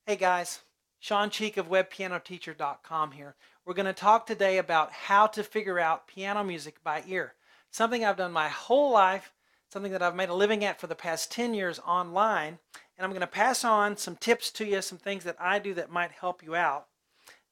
Hey guys, Sean Cheek of WebPianoTeacher.com here. We're going to talk today about how to figure out piano music by ear. Something I've done my whole life, something that I've made a living at for the past 10 years online, and I'm going to pass on some tips to you, some things that I do that might help you out.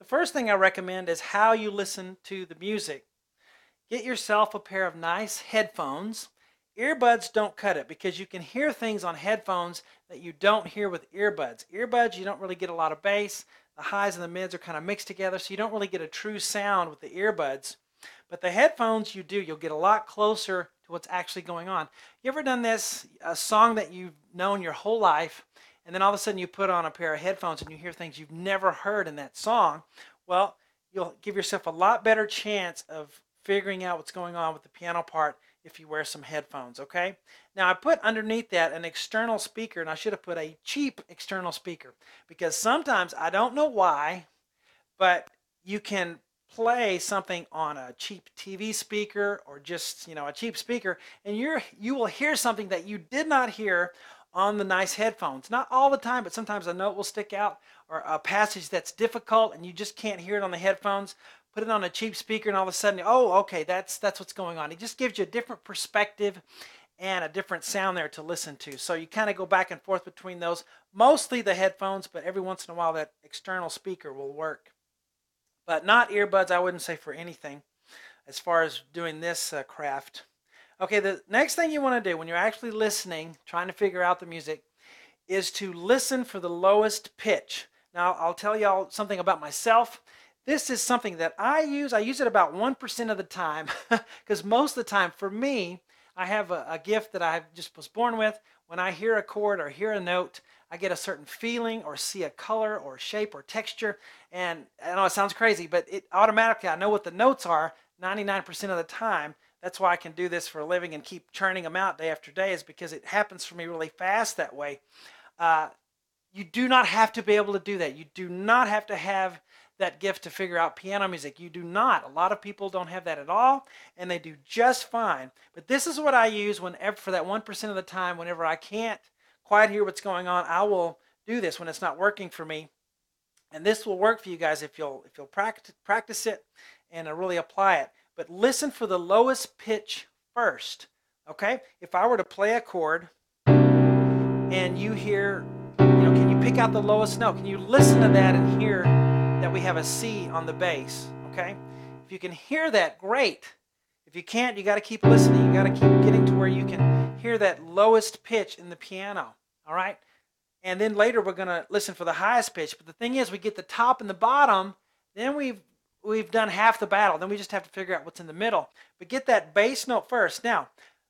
The first thing I recommend is how you listen to the music. Get yourself a pair of nice headphones. Earbuds don't cut it because you can hear things on headphones that you don't hear with earbuds. Earbuds, you don't really get a lot of bass. The highs and the mids are kind of mixed together, so you don't really get a true sound with the earbuds. But the headphones, you do. You'll get a lot closer to what's actually going on. You ever done this? A song that you've known your whole life, and then all of a sudden you put on a pair of headphones and you hear things you've never heard in that song. Well, you'll give yourself a lot better chance of figuring out what's going on with the piano part if you wear some headphones, okay? Now I put underneath that an external speaker, and I should have put a cheap external speaker because sometimes, I don't know why, but you can play something on a cheap TV speaker or just, a cheap speaker, and you will hear something that you did not hear on the nice headphones. Not all the time, but sometimes a note will stick out or a passage that's difficult and you just can't hear it on the headphones. Put it on a cheap speaker and all of a sudden, oh, okay, that's what's going on. It just gives you a different perspective and a different sound there to listen to. So you kind of go back and forth between those. Mostly the headphones, but every once in a while that external speaker will work. But not earbuds, I wouldn't say for anything as far as doing this craft. Okay, the next thing you want to do when you're actually listening, trying to figure out the music, is to listen for the lowest pitch. Now, I'll tell y'all something about myself. This is something that I use. I use it about 1% of the time because most of the time for me, I have a gift that I just was born with. When I hear a chord or hear a note, I get a certain feeling or see a color or shape or texture. And I know it sounds crazy, but it automatically, I know what the notes are 99% of the time. That's why I can do this for a living and keep churning them out day after day, is because it happens for me really fast that way. Uh, you do not have to be able to do that. You do not have to have that gift to figure out piano music. You do not. A lot of people don't have that at all, and they do just fine. But this is what I use whenever, for that 1% of the time, whenever I can't quite hear what's going on, I will do this when it's not working for me. And this will work for you guys if you'll practice it and really apply it. But listen for the lowest pitch first. Okay? If I were to play a chord and you hear, can you pick out the lowest note? Can you listen to that and hear that we have a C on the bass? Okay? If you can hear that, great. If you can't, you got to keep listening. You got to keep getting to where you can hear that lowest pitch in the piano. All right? And then later we're going to listen for the highest pitch. But the thing is, we get the top and the bottom, then we've done half the battle. Then we just have to figure out what's in the middle. But get that bass note first. Now,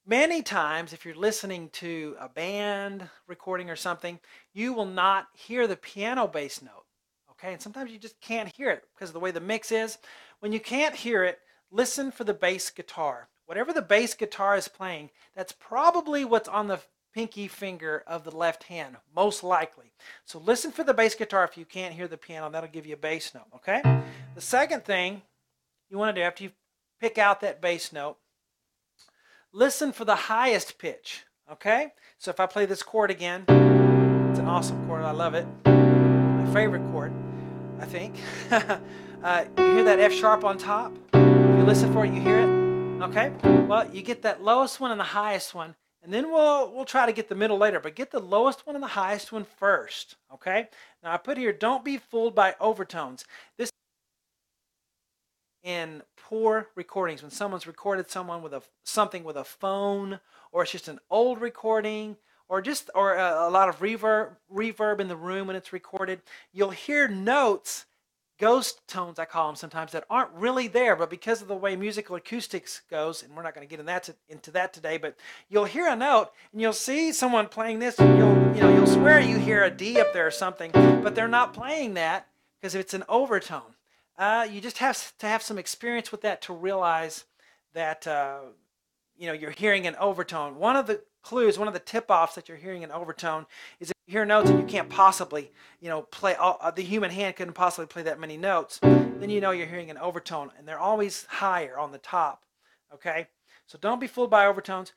many times, if you're listening to a band recording or something, you will not hear the piano bass note. Okay, and sometimes you just can't hear it because of the way the mix is. When you can't hear it, listen for the bass guitar. Whatever the bass guitar is playing, that's probably what's on the pinky finger of the left hand, most likely. So listen for the bass guitar if you can't hear the piano. That'll give you a bass note, okay? The second thing you want to do after you pick out that bass note, listen for the highest pitch, okay? So if I play this chord again, it's an awesome chord. I love it. My favorite chord, I think. You hear that F sharp on top? If you listen for it, you hear it? Okay? Well, you get that lowest one and the highest one, and then we'll try to get the middle later, but get the lowest one and the highest one first, okay? Now I put here, don't be fooled by overtones. This in poor recordings, when someone's recorded someone with something with a phone, or it's just an old recording, or a lot of reverb in the room when it's recorded, you'll hear notes, ghost tones I call them sometimes, that aren't really there, but because of the way musical acoustics goes, and we're not going to get into that today, but you'll hear a note and you'll see someone playing this, and you'll swear you hear a D up there or something, but they're not playing that because it's an overtone. You just have to have some experience with that to realize that you're hearing an overtone. One of the clues, one of the tip-offs that you're hearing an overtone is if you hear notes and you can't possibly, play, the human hand couldn't possibly play that many notes, then you know you're hearing an overtone, and they're always higher on the top, okay? So don't be fooled by overtones.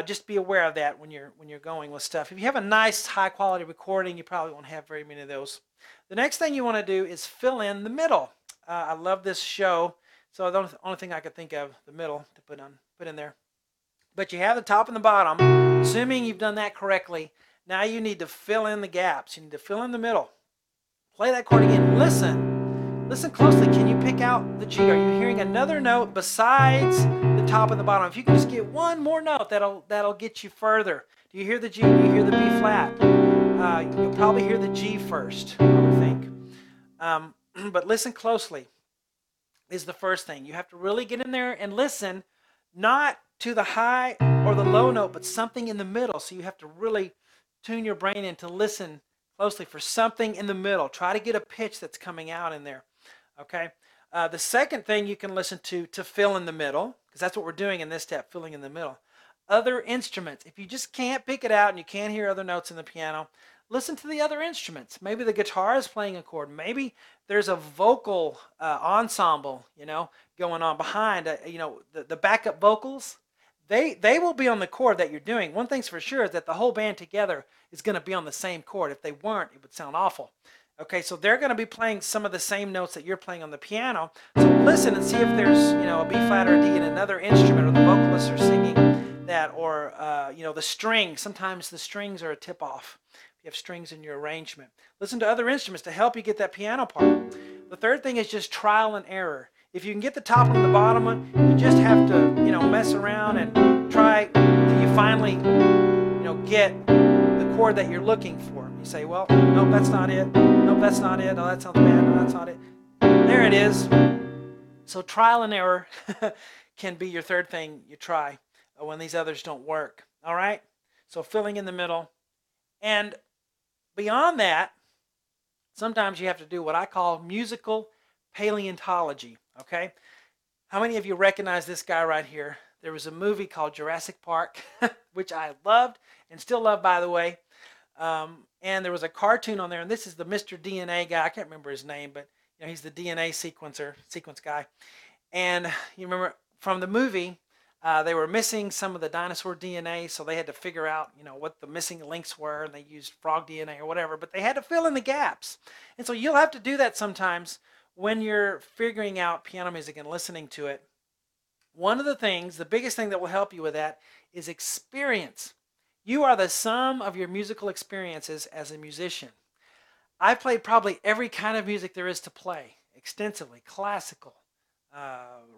Just be aware of that when you're going with stuff. If you have a nice high quality recording, you probably won't have very many of those. The next thing you want to do is fill in the middle. I love this show, so the only thing I could think of the middle to put in there. But you have the top and the bottom. Assuming you've done that correctly, now you need to fill in the gaps. You need to fill in the middle. Play that chord again. Listen closely. Can you pick out the G? Are you hearing another note besides the top and the bottom? If you can just get one more note, that'll get you further. Do you hear the G? Do you hear the B flat? You'll probably hear the G first, I would think. But listen closely is the first thing. You have to really get in there and listen, not to the high or the low note, but something in the middle. So you have to really tune your brain in to listen closely for something in the middle. Try to get a pitch that's coming out in there. Okay. The second thing you can listen to fill in the middle, because that's what we're doing in this step, filling in the middle. Other instruments. If you just can't pick it out and you can't hear other notes in the piano, listen to the other instruments. Maybe the guitar is playing a chord. Maybe there's a vocal ensemble, going on behind. The backup vocals. They will be on the chord that you're doing. One thing's for sure is that the whole band together is going to be on the same chord. If they weren't, it would sound awful. Okay, so they're going to be playing some of the same notes that you're playing on the piano. So listen and see if there's, a B flat or a D in another instrument, or the vocalists are singing that, or the strings. Sometimes the strings are a tip off. You have strings in your arrangement. Listen to other instruments to help you get that piano part. The third thing is just trial and error. If you can get the top one and the bottom one, you just have to, mess around and try till you finally, get the chord that you're looking for. You say, well, nope, that's not it. Nope, that's not it. Oh, that sounds bad. No, that's not it. There it is. So trial and error can be your third thing you try when these others don't work. All right? So filling in the middle. And beyond that, sometimes you have to do what I call musical paleontology, okay? How many of you recognize this guy right here? There was a movie called Jurassic Park, which I loved and still love, by the way. And there was a cartoon on there, and this is the Mr. DNA guy. I can't remember his name, but he's the DNA sequence guy. And you remember from the movie, they were missing some of the dinosaur DNA, so they had to figure out, what the missing links were, and they used frog DNA or whatever, but they had to fill in the gaps. And so you'll have to do that sometimes when you're figuring out piano music and listening to it. One of the things, the biggest thing that will help you with that is experience. You are the sum of your musical experiences as a musician. I've played probably every kind of music there is to play extensively. Classical,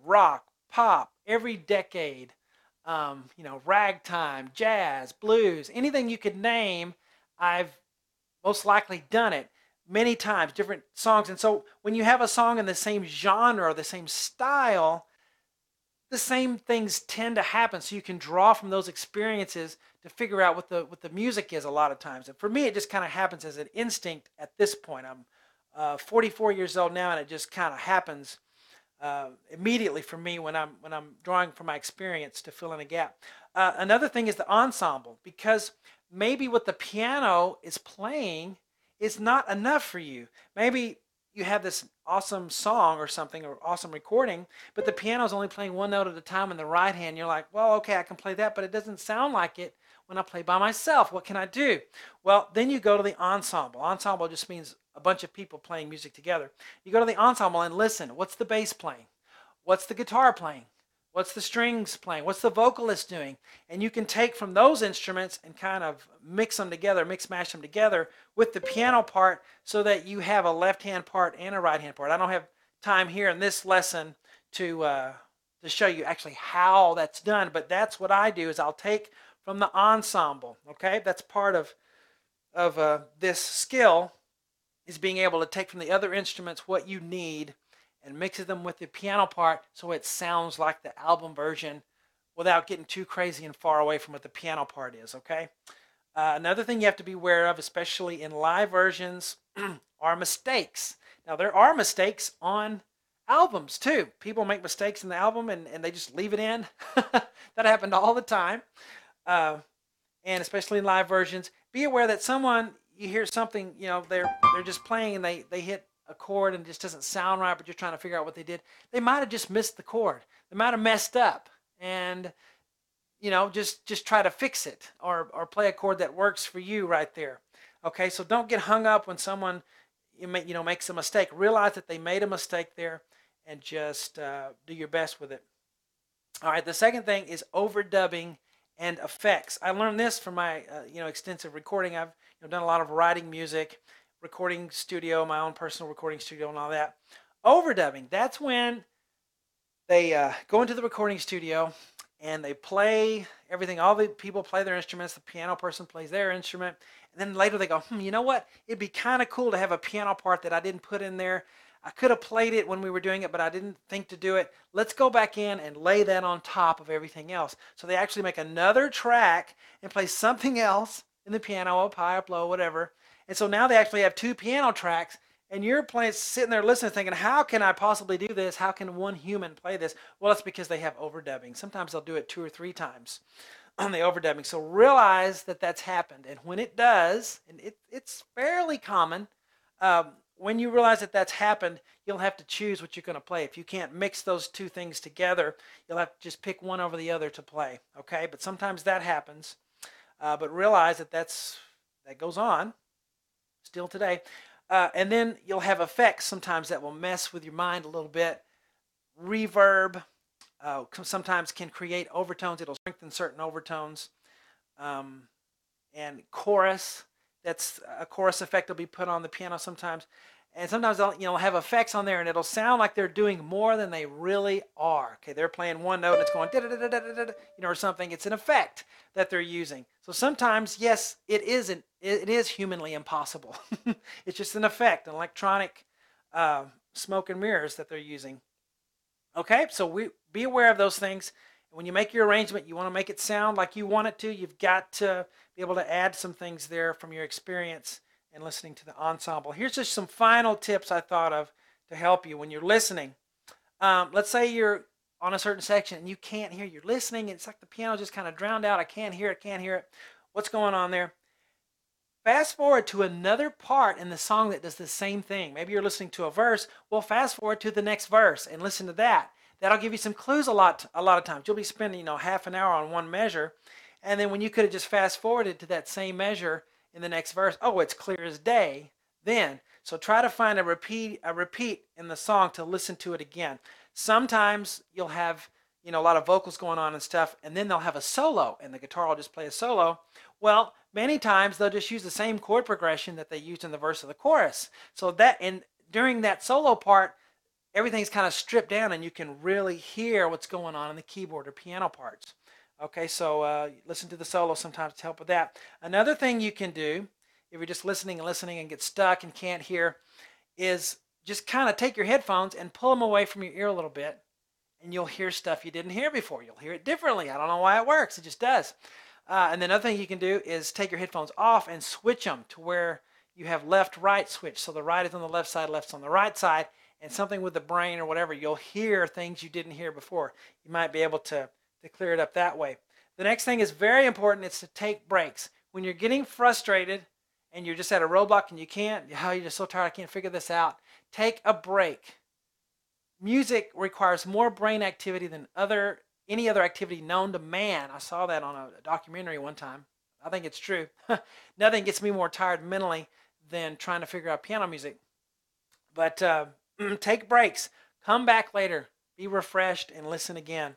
rock, pop, every decade, ragtime, jazz, blues, anything you could name, I've most likely done it many times, different songs. And so when you have a song in the same genre or the same style, the same things tend to happen. So you can draw from those experiences to figure out what the music is a lot of times. And for me, it just kind of happens as an instinct at this point. I'm 44 years old now, and it just kind of happens immediately for me when I'm drawing from my experience to fill in a gap. Another thing is the ensemble, because maybe what the piano is playing is not enough for you. Maybe you have this awesome song or something, or awesome recording, but the piano is only playing one note at a time in the right hand. You're like, well, okay, I can play that, but it doesn't sound like it when I play by myself. What can I do? Well, then you go to the ensemble. Ensemble just means a bunch of people playing music together. You go to the ensemble and listen. What's the bass playing? What's the guitar playing? What's the strings playing? What's the vocalist doing? And you can take from those instruments and kind of mix them together, mash them together with the piano part, so that you have a left-hand part and a right-hand part. I don't have time here in this lesson to show you actually how that's done, but that's what I do. Is I'll take from the ensemble. Okay, that's part of this skill, is being able to take from the other instruments what you need and mixes them with the piano part so it sounds like the album version without getting too crazy and far away from what the piano part is, okay? Another thing you have to be aware of, especially in live versions, are mistakes. Now, there are mistakes on albums, too. People make mistakes in the album and they just leave it in. That happened all the time. And especially in live versions, be aware that you hear something, they're just playing and they hit a chord and it just doesn't sound right, but you're trying to figure out what they did. They might have just missed the chord. They might have messed up. And just try to fix it or play a chord that works for you right there. Okay, so don't get hung up when someone makes a mistake. Realize that they made a mistake there, and just do your best with it. All right, the second thing is overdubbing and effects. I learned this from my extensive recording. I've done a lot of writing music, recording studio, my own personal recording studio, and all that. Overdubbing. That's when they go into the recording studio and they play everything. All the people play their instruments. The piano person plays their instrument. And then later they go, you know what? It'd be kind of cool to have a piano part that I didn't put in there. I could have played it when we were doing it, but I didn't think to do it. Let's go back in and lay that on top of everything else. So they actually make another track and play something else in the piano, up high, up low, whatever. And so now they actually have two piano tracks, and you're playing, sitting there listening, thinking, how can I possibly do this? How can one human play this? Well, it's because they have overdubbing. Sometimes they'll do it 2 or 3 times on the overdubbing. So realize that that's happened. And when it does, and it's fairly common, when you realize that that's happened, you'll have to choose what you're going to play. If you can't mix those two things together, you'll have to just pick one over the other to play. Okay, but sometimes that happens. But realize that that goes on still today. And then you'll have effects sometimes that will mess with your mind a little bit. Reverb sometimes can create overtones. It'll strengthen certain overtones. And chorus. That's a chorus effect will be put on the piano sometimes. And sometimes they'll have effects on there, and it'll sound like they're doing more than they really are. Okay, they're playing one note and it's going or something. It's an effect that they're using. So sometimes, yes, it is humanly impossible. It's just an effect, an electronic smoke and mirrors that they're using. Okay, so be aware of those things. When you make your arrangement, you want to make it sound like you want it to. You've got to be able to add some things there from your experience and listening to the ensemble. Here's just some final tips I thought of to help you when you're listening. Let's say you're on a certain section and you can't hear. You're listening, and it's like the piano just kind of drowned out. I can't hear it. What's going on there? Fast forward to another part in the song that does the same thing. Maybe you're listening to a verse. Well, fast forward to the next verse and listen to that. That'll give you some clues a lot of times. You'll be spending half an hour on one measure, and then when you could have just fast forwarded to that same measure in the next verse, it's clear as day then. So try to find a repeat in the song to listen to it again. Sometimes you'll have a lot of vocals going on and stuff, and then they'll have a solo, and the guitar will just play a solo. Well, many times they'll just use the same chord progression that they used in the verse of the chorus. So during that solo part, everything's kind of stripped down, and you can really hear what's going on in the keyboard or piano parts. Okay, so listen to the solo sometimes to help with that. Another thing you can do, if you're just listening and get stuck and can't hear, is just kind of take your headphones and pull them away from your ear a little bit, and you'll hear stuff you didn't hear before. You'll hear it differently. I don't know why it works. It just does. And then another thing you can do is take your headphones off and switch them to where you have left-right switch. So the right is on the left side, left's on the right side, and something with the brain or whatever, you'll hear things you didn't hear before. You might be able to clear it up that way. The next thing is very important. It's to take breaks. When you're getting frustrated and you're just at a roadblock and you're just so tired, I can't figure this out, take a break. Music requires more brain activity than any other activity known to man. I saw that on a documentary one time. I think it's true. Nothing gets me more tired mentally than trying to figure out piano music. But take breaks. Come back later. Be refreshed and listen again.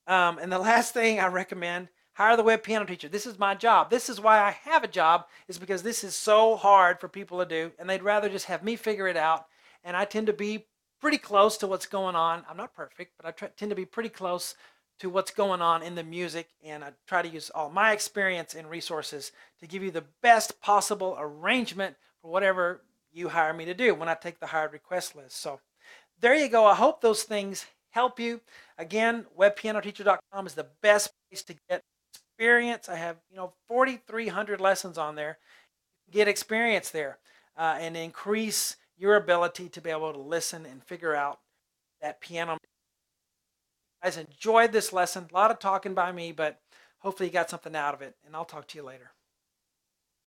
And the last thing I recommend, hire the web piano teacher. This is my job. This is why I have a job, is because this is so hard for people to do, and they'd rather just have me figure it out. And I tend to be pretty close to what's going on. I'm not perfect, but I tend to be pretty close to what's going on in the music, and I try to use all my experience and resources to give you the best possible arrangement for whatever you hire me to do when I take the hired request list. So there you go. I hope those things help you. Again, webpianoteacher.com is the best place to get experience. I have 4,300 lessons on there. Get experience there and increase your ability to be able to listen and figure out that piano. Guys, enjoyed this lesson. A lot of talking by me, but hopefully you got something out of it, and I'll talk to you later.